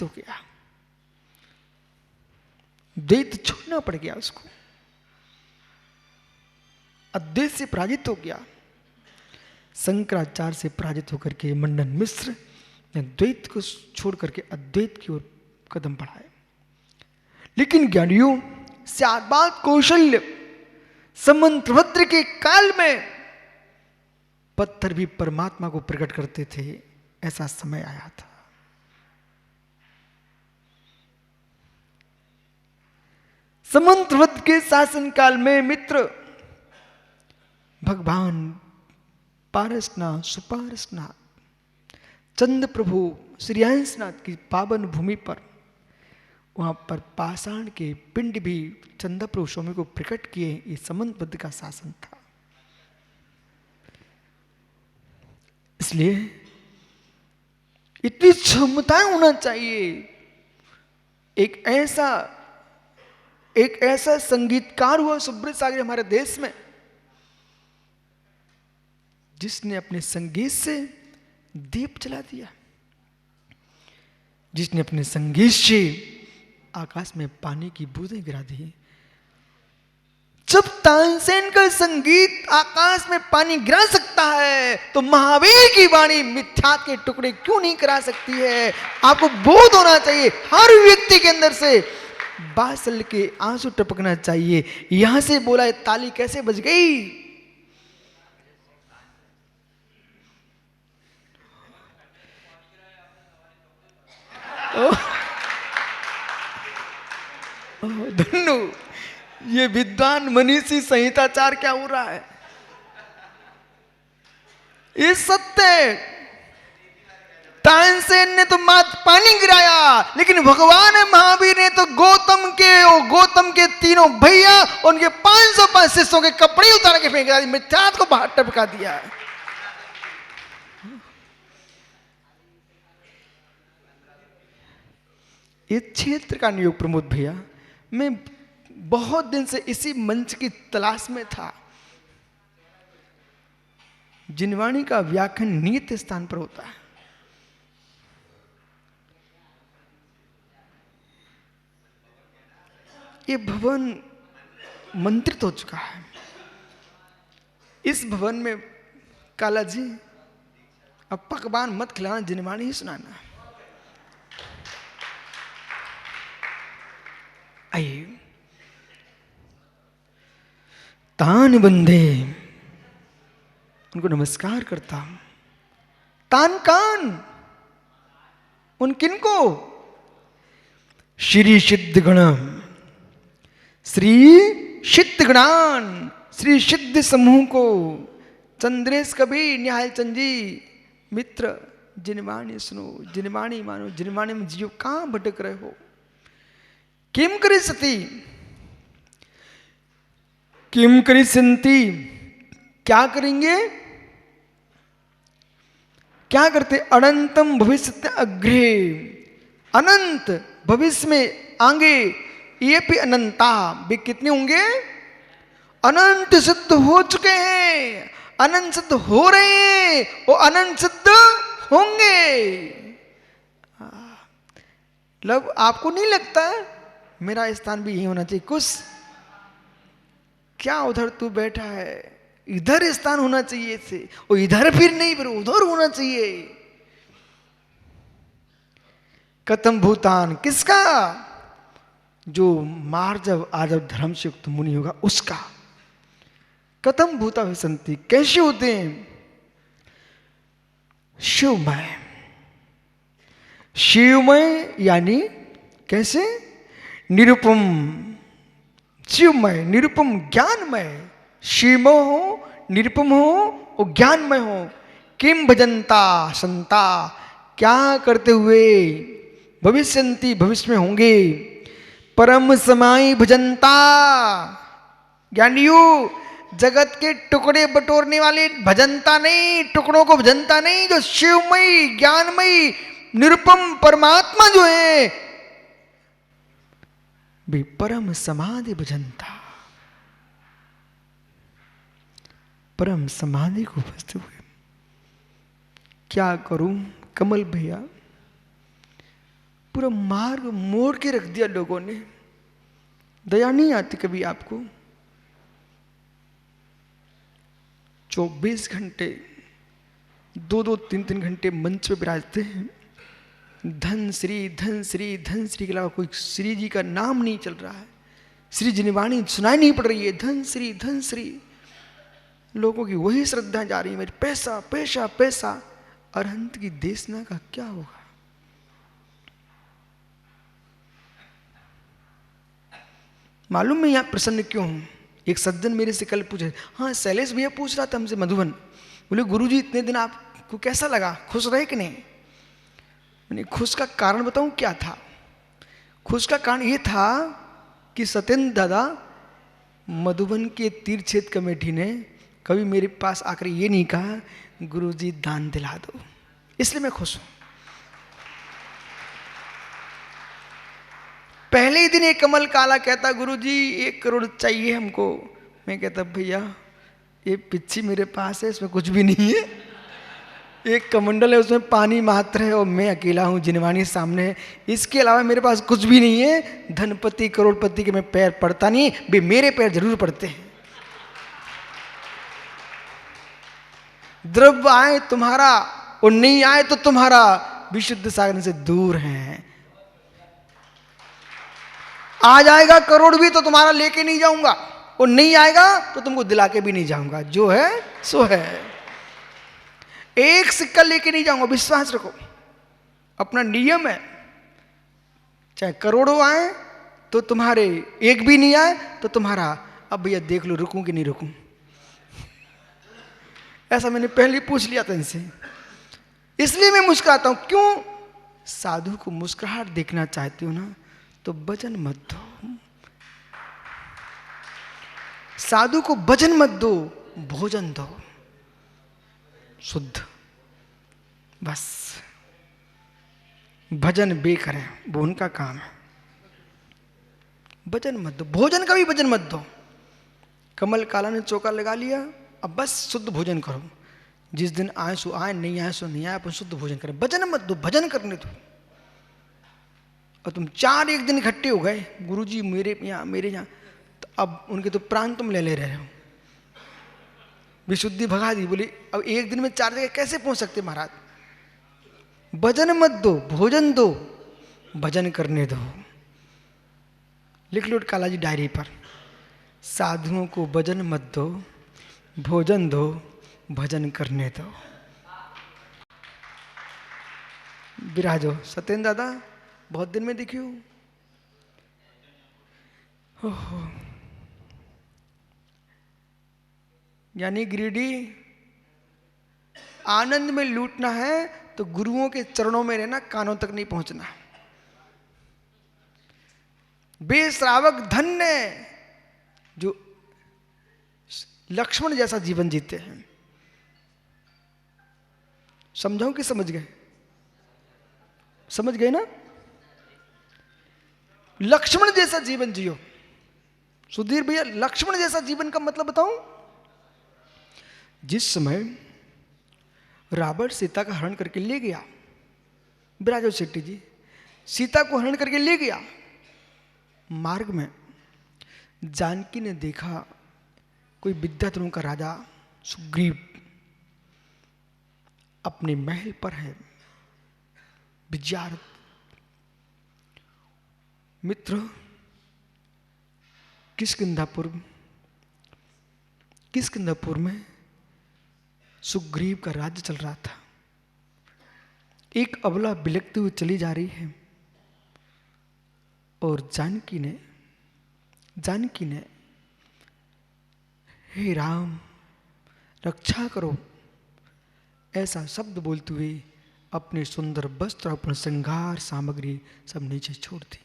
हो गया, द्वैत छोड़ना पड़ गया उसको, अद्वैत से पराजित हो गया। शंकराचार्य से पराजित होकर के मंडन मिश्र ने द्वैत को छोड़ करके अद्वैत की ओर कदम बढ़ाए। लेकिन ज्ञानियों शारबाद कौशल्य समंत्रभद्र के काल में पत्थर भी परमात्मा को प्रकट करते थे, ऐसा समय आया था। समंत्रभद्र के शासन काल में मित्र भगवान पारसनाथ सुपारसनाथ चंद्र प्रभु श्री हंसनाथ की पावन भूमि पर वहां पर पाषाण के पिंड भी चंद्र प्रभु स्वामी को प्रकट किए। ये समंत्रभद्र का शासन था। इसलिए इतनी क्षमताएं होना चाहिए। एक ऐसा संगीतकार हुआ सुब्रत सागर हमारे देश में, जिसने अपने संगीत से दीप जला दिया, जिसने अपने संगीत से आकाश में पानी की बूंदें गिरा दी। जब तानसेन का संगीत आकाश में पानी गिरा सकता है तो महावीर की वाणी मिथ्या के टुकड़े क्यों नहीं करा सकती है? आपको बोध होना चाहिए। हर व्यक्ति के अंदर से बादल के आंसू टपकना चाहिए। यहां से बोला ताली कैसे बज गई? धन्नो, ये विद्वान मनीषी संहिताचार क्या हो रहा है? ये सत्य है। तानसेन ने तो मात्र पानी गिराया, लेकिन भगवान महावीर ने तो गौतम के तीनों भैया उनके 505 शिष्यों के कपड़े उतार के फेंक दिया, मिथ्यात को बाहर टपका दिया। ये क्षेत्र का नियोग प्रमोद भैया, मैं बहुत दिन से इसी मंच की तलाश में था। जिनवाणी का व्याख्यान नियत स्थान पर होता है। ये भवन मंत्रित हो चुका है। इस भवन में काला जी अब पकवान मत खिलाना, जिनवाणी ही सुनाना। आइए, तान बंदे उनको नमस्कार करता हूं। तान कान उन किनको? श्री सिद्ध गण, श्री सिद्ध गणान, श्री सिद्ध समूह को चंद्रेश कबीर निहाल चंद जी मित्र जिनवाणी सुनो, जिनवाणी मानो, जिनवाणी में जियो, कहां भटक रहे हो? किम करी सती, किम करी संती, क्या करेंगे? क्या करते? अनंतम भविष्य अग्रे, अनंत भविष्य में आगे। ये भी अनंता, वे कितने होंगे? अनंत सिद्ध हो चुके हैं, अनंत सिद्ध हो रहे हैं, वो अनंत सिद्ध होंगे। मतलब आपको नहीं लगता मेरा स्थान भी यही होना चाहिए? कुछ क्या उधर तू बैठा है, इधर स्थान होना चाहिए थे। और इधर फिर नहीं, फिर उधर होना चाहिए। कतम भूतान किसका? जो मार्जव आजव धर्म से युक्त मुनि होगा उसका। कतम भूता विसंति, कैसे होते हैं? शिवमय, शिवमय यानी कैसे? निरुपम, शिवमय, निरुपम, ज्ञानमय। शिवमय हो, निरुपम हो और ज्ञानमय हो। किम भजंता संता, क्या करते हुए? भविष्यंति, भविष्य में होंगे। परम समाई भजंता, ज्ञानियों जगत के टुकड़े बटोरने वाले भजंता नहीं, टुकड़ों को भजंता नहीं, जो शिवमयी ज्ञानमयी निरुपम परमात्मा जो है भी परम समाधि भजंता, परम समाधि को भजते हुए। क्या करूं कमल भैया, पूरा मार्ग मोड़ के रख दिया लोगों ने। दया नहीं आती कभी आपको? 24 घंटे 2-2 3-3 घंटे मंच पे विराजते हैं, धन श्री धन श्री धन श्री के अलावा कोई श्री जी का नाम नहीं चल रहा है, श्री जिनवाणी सुनाई नहीं पड़ रही है, धन श्री। लोगों की वही श्रद्धा जा रही है, मेरी पैसा पैसा पैसा। अरहंत की देशना का क्या होगा? मालूम मैं यहां प्रसन्न क्यों हूं? एक सज्जन मेरे से कल पूछे, हाँ शैलेश भैया पूछ रहा था हमसे मधुबन, बोले गुरुजी इतने दिन आपको कैसा लगा, खुश रहे कि नहीं? मैंने खुश का कारण बताऊं क्या था? खुश का कारण ये था कि सत्येंद्र दादा मधुबन के तीर्थक्षेत्र कमेटी ने कभी मेरे पास आकर ये नहीं कहा गुरुजी दान दिला दो, इसलिए मैं खुश हूं। पहले ही दिन एक कमल काला कहता गुरुजी 1 करोड़ चाहिए हमको। मैं कहता भैया ये पिच्ची मेरे पास है, इसमें कुछ भी नहीं है, एक कमंडल है उसमें पानी मात्र है और मैं अकेला हूं, जिनवानी सामने है, इसके अलावा मेरे पास कुछ भी नहीं है। धनपति करोड़पति के मैं पैर पड़ता नहीं, वे मेरे पैर जरूर पड़ते हैं। द्रव्य आए तुम्हारा और नहीं आए तो तुम्हारा, विशुद्ध सागर से दूर है। आ जाएगा करोड़ भी तो तुम्हारा लेके नहीं जाऊंगा, और नहीं आएगा तो तुमको दिला के भी नहीं जाऊंगा, जो है सो है। एक सिक्का लेके नहीं जाऊंगा, विश्वास रखो, अपना नियम है। चाहे करोड़ों आए तो तुम्हारे, एक भी नहीं आए तो तुम्हारा। अब भैया देख लो रुकूं कि नहीं रुकूं। ऐसा मैंने पहले पूछ लिया था इनसे, इसलिए मैं मुस्कुराता हूं। क्यों? साधु को मुस्कुराहट देखना चाहते हो ना तो भजन मत दो, साधु को भजन मत दो, भोजन दो शुद्ध, बस। भजन बे करें वो उनका काम है, भजन मत दो, भोजन का भी भजन मत दो। कमल काला ने चौका लगा लिया, अब बस शुद्ध भोजन करो, जिस दिन आए सो आए, नहीं आए सो नहीं आए, अपन शुद्ध भोजन करें। भजन मत दो, भजन करने दो। और तुम 4 एक दिन इकट्ठे हो गए गुरुजी मेरे यहाँ, तो अब उनके तो प्राण तुम ले रहे हो, विशुद्धि भगा दी। बोली अब एक दिन में 4 जगह कैसे पहुंच सकते महाराज? भजन मत दो, भोजन दो, भजन करने दो। लिख लो कालाजी डायरी पर, साधुओं को भजन मत दो, भोजन दो, भजन करने दो। विराजो सत्येंद्र दादा, बहुत दिन में दिखी हूं। यानी गिरिडी आनंद में लूटना है तो गुरुओं के चरणों में रहना, कानों तक नहीं पहुंचना। बेश्रावक धन्य जो लक्ष्मण जैसा जीवन जीते हैं। समझाऊं कि समझ गए? समझ गए ना? लक्ष्मण जैसा जीवन जियो। सुधीर भैया लक्ष्मण जैसा जीवन का मतलब बताऊं? जिस समय रावण सीता का हरण करके ले गया, विराजो शेट्टी जी, सीता को हरण करके ले गया, मार्ग में जानकी ने देखा कोई विद्याधरों का राजा सुग्रीव अपने महल पर है, विचार मित्र किष्किंधापुर में सुग्रीव का राज्य चल रहा था। एक अबला बिलखते हुए चली जा रही है और जानकी ने हे राम रक्षा करो ऐसा शब्द बोलते हुए अपने सुंदर वस्त्र, अपने श्रृंगार सामग्री सब नीचे छोड़ दी।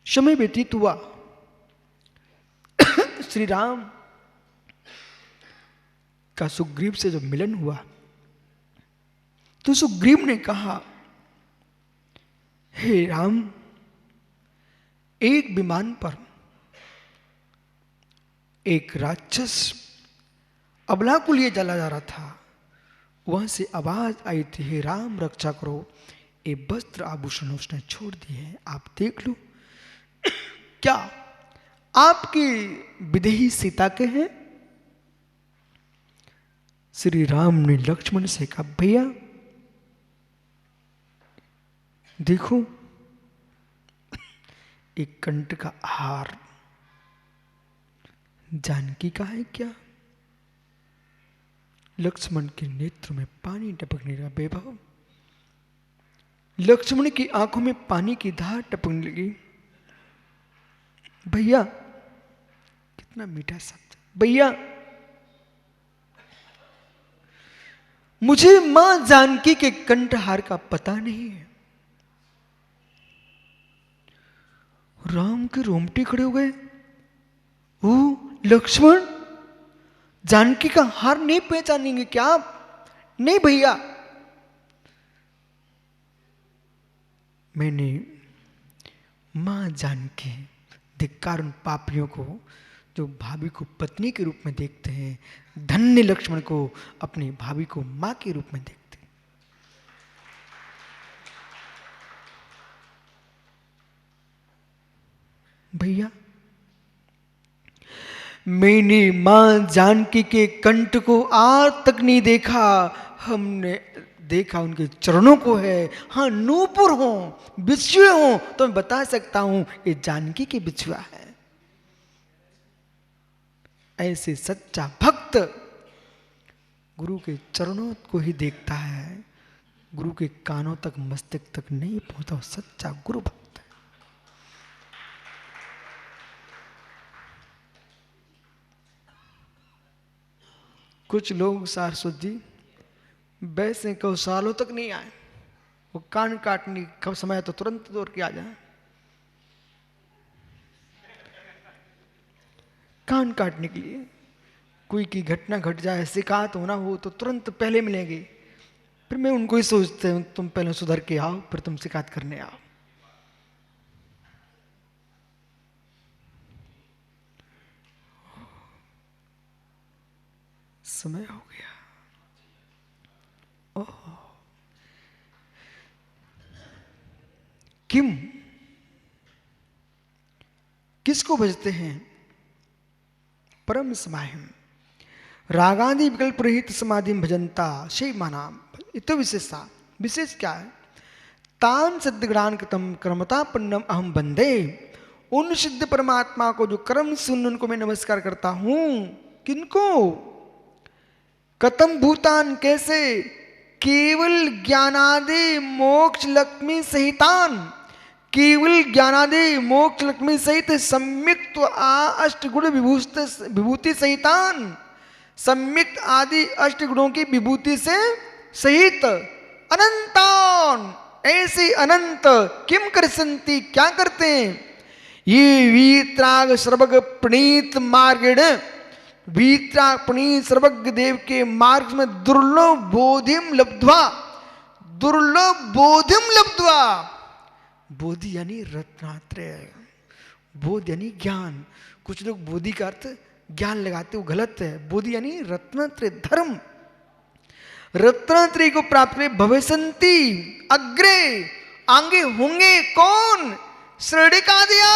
समय व्यतीत हुआ, श्री राम का सुग्रीव से जब मिलन हुआ तो सुग्रीव ने कहा, हे राम, एक विमान पर एक राक्षस अबला को लिए चला जा रहा था, वहां से आवाज आई थी, हे राम रक्षा करो। ये वस्त्र आभूषण उसने छोड़ दिए हैं, आप देख लो। क्या आपकी विदेही सीता के हैं? श्री राम ने लक्ष्मण से कहा, भैया देखो एक कंठ का हार जानकी का है क्या? लक्ष्मण के नेत्र में पानी टपकने लगा। बेभाव लक्ष्मण की आंखों में पानी की धार टपकने लगी। भैया, कितना मीठा शब्द, भैया मुझे मां जानकी के कंठहार का पता नहीं है। राम के रोमटे खड़े हो गए। ओ लक्ष्मण, जानकी का हार नहीं पहचानेंगे क्या आप? नहीं भैया, मैंने मां जानकी, धिक्कार उन पापियों को जो भाभी को पत्नी के रूप में देखते हैं, धन्य लक्ष्मण को अपनी भाभी को मां के रूप में देखते हैं। भैया मैंने मां जानकी के कंठ को आज तक नहीं देखा। हमने देखा उनके चरणों को है। हाँ, नूपुर हो, बिछुए हो तो मैं बता सकता हूं ये जानकी की बिछुआ है। ऐसे सच्चा भक्त गुरु के चरणों को ही देखता है, गुरु के कानों तक मस्तक तक नहीं पहुंचता। सच्चा गुरु भक्त है। कुछ लोग सारस्वत जी वैसे कहो सालों तक नहीं आए, वो कान काटने का समय तो तुरंत दौड़ के आ जाए। कान काटने के लिए कोई की घटना घट जाए, शिकायत होना हो तो तुरंत पहले मिलेंगे। फिर मैं उनको ही सोचते हूँ तुम पहले सुधर के आओ, फिर तुम शिकायत करने आओ। समय हो गया। ओह किम, किसको भजते हैं? परम समाहिम रागादि विकल्प रहित समाधि भजनता शै मानाम। इतो विशेषता, विशेष क्या है? तान सिद्धगणान कृतम कर्मतापन्नम अहम बंदे। उन सिद्ध परमात्मा को जो कर्म से उनको मैं नमस्कार करता हूं। किनको? कतम भूतान, कैसे? केवल ज्ञानादि मोक्ष लक्ष्मी सहितान, केवल ज्ञानादि मोक्ष लक्ष्मी सहित सम्यक्त अष्टगुण विभूति सहितान, सम्यक्त आदि अष्ट गुणों की विभूति से सहित अनंतान, ऐसे अनंत किम करसंती, क्या करते हैं? ये वीत्राग सर्वग प्रणीत मार्गेण, वीत्राग प्रणीत सर्वज्ञ देव के मार्ग में दुर्लभ बोधिम लब्ध्वा, दुर्लभ बोधिम लब्ध्वा। बोधि यानी रत्नात्रय, बोध यानी ज्ञान। कुछ लोग बोधि का अर्थ ज्ञान लगाते, वो गलत है। बोधि यानी रत्नात्रय, धर्म। रत्नात्रय को प्राप्त करे भविष्यन्ति, अग्रे, आगे होंगे। कौन? श्रेणिका दिया।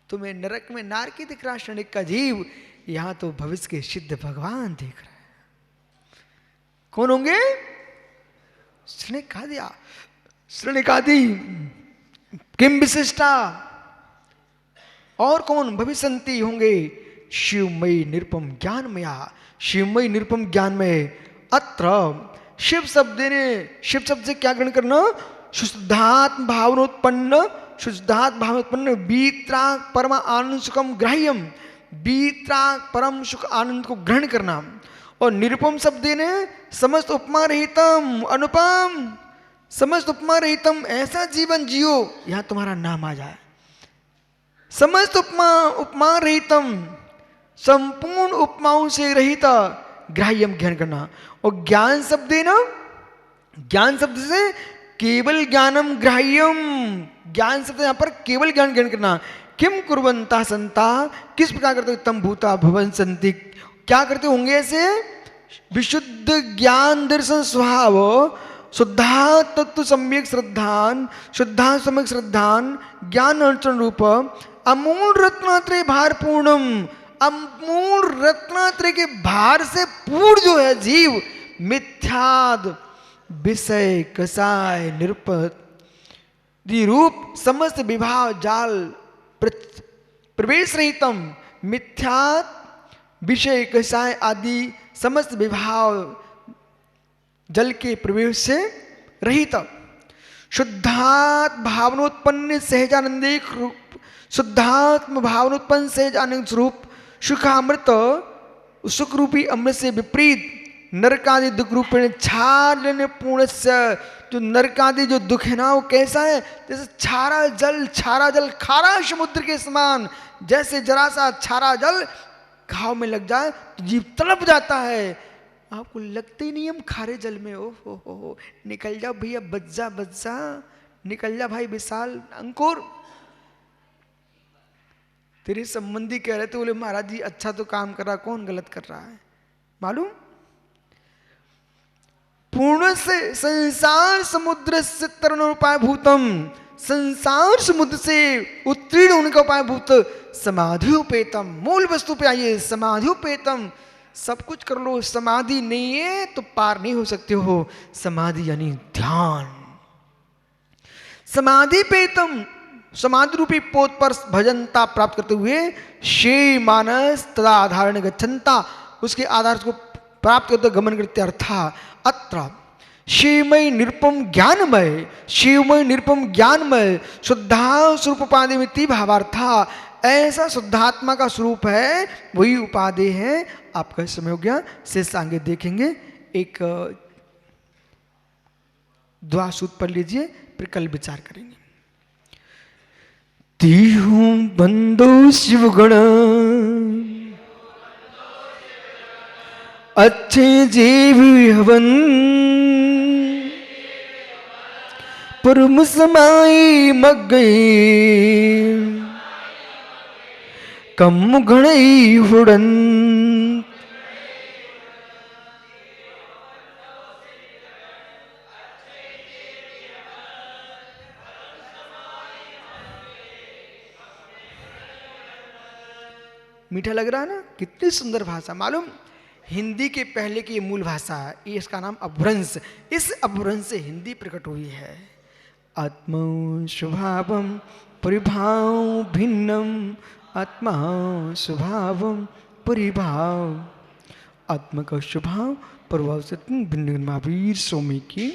तुम्हें नरक में नारकी दिख रहा, श्रेणिक का जीव, यहां तो भविष्य के सिद्ध भगवान दिख रहे हैं। कौन होंगे? श्रेणिका दिया, श्रेणिकादि किम विशिष्टा, और कौन? भविष्यन्ति होंगे शिवमयी निरुपम ज्ञानमया, शिवमयी निरुपम ज्ञानमय। अत्र शिव शब्द ने, शिव शब्द से क्या ग्रहण करना? शुद्धात्म भावनोत्पन्न, शुद्धात्म भावनोत्पन्न वीत्राग परम आनंद सुखम ग्राह्यम, वीत्राग परम सुख आनंद को ग्रहण करना। और निरुपम शब्द ने समस्त उपमा रहितम, अनुपम, समस्त उपमा रहितम, ऐसा जीवन जियो यहां तुम्हारा नाम आ जाए। समस्त उपमा रहितम, संपूर्ण उपमाओं से रहित, ग्राह्यम ज्ञान करना। और ज्ञान शब्द है ना, ज्ञान शब्द से केवल ज्ञानम ग्राह्यम, ज्ञान शब्द यहां पर केवल ज्ञान ग्रहण करना। किम कुर्वंता संता, किस प्रकार करते? तम भूता भवन संति, क्या करते होंगे ऐसे? विशुद्ध ज्ञान दर्शन स्वभाव शुद्धा तत्व सम्यक श्रद्धान शुद्धा सम्यक श्रद्धान ज्ञान अर्चन रूप अमूल रत्नात्रय भार पूर्णम, अमूल रत्नात्रय के भार से पूर्ण जो है जीव, मिथ्याद विषय कसाय निरुपत रूप समस्त विभाव जाल प्रवेश रहितम, मिथ्यात विषय कसाय आदि समस्त विभाव जल के प्रवेश से रहित, शुद्धात्म भावनोत्पन्न सहजानंदिक रूप, शुद्धात्म भावनोत्पन्न सहजानंद स्वरूप सुखामृत सुख रूपी अमृत से विपरीत नरकादि दुख रूपेण क्षारन पूर्ण से, जो नरकादि जो दुख है ना वो कैसा है, जैसे छारा जल खारा समुद्र के समान, जैसे जरा सा छारा जल घाव में लग जाए तो जीव तड़प जाता है, आपको लगते ही नहीं हम खारे जल में। ओ हो निकल जाओ भैया, बच जा निकल जा भाई विशाल अंकुर। तेरे संबंधी कह रहे थे, बोले महाराज जी अच्छा तो काम कर रहा, कौन गलत कर रहा है मालूम? पूर्ण से संसार समुद्र से तरण उपाय भूतम, संसार समुद्र से उत्तीर्ण होने का उपाय भूत समाधि उपेतम, मूल वस्तु पे आइए, समाधि उपेतम। सब कुछ कर लो, समाधि नहीं है तो पार नहीं हो सकते हो। समाधि यानी ध्यान, समाधि पेतम, समाधि रूपी पोत पर भजनता प्राप्त करते हुए शे मानस तदा आधारण गच्छन्ता, उसके आधार को प्राप्त करते गमन करते। अर्था अत्र शिवमय निरुपम ज्ञानमय, शिवमय निरुपम ज्ञानमय शुद्धा स्वरूप उपाधि मिति भावार्था, ऐसा शुद्धात्मा का स्वरूप है वही उपाधि है। आपका समय हो गया, शेष आगे देखेंगे। एक द्वा सूत्र पढ़ लीजिए, फिर कल विचार करेंगे। तीहू बंदो शिवगण अच्छे जीवी हवन, परम समाई मग गई कम घणई हुड़न। मीठा लग रहा है ना, कितनी सुंदर भाषा। मालूम हिंदी के पहले की मूल भाषा है, इसका नाम अपभ्रंश, इस अपभ्रंश से हिंदी प्रकट हुई है। आत्मा स्वभावम परिभाव भिन्नम, आत्मा स्वभावम परिभाव, आत्मा का स्वभाव प्रभाव से भिन्न महावीर स्वामी की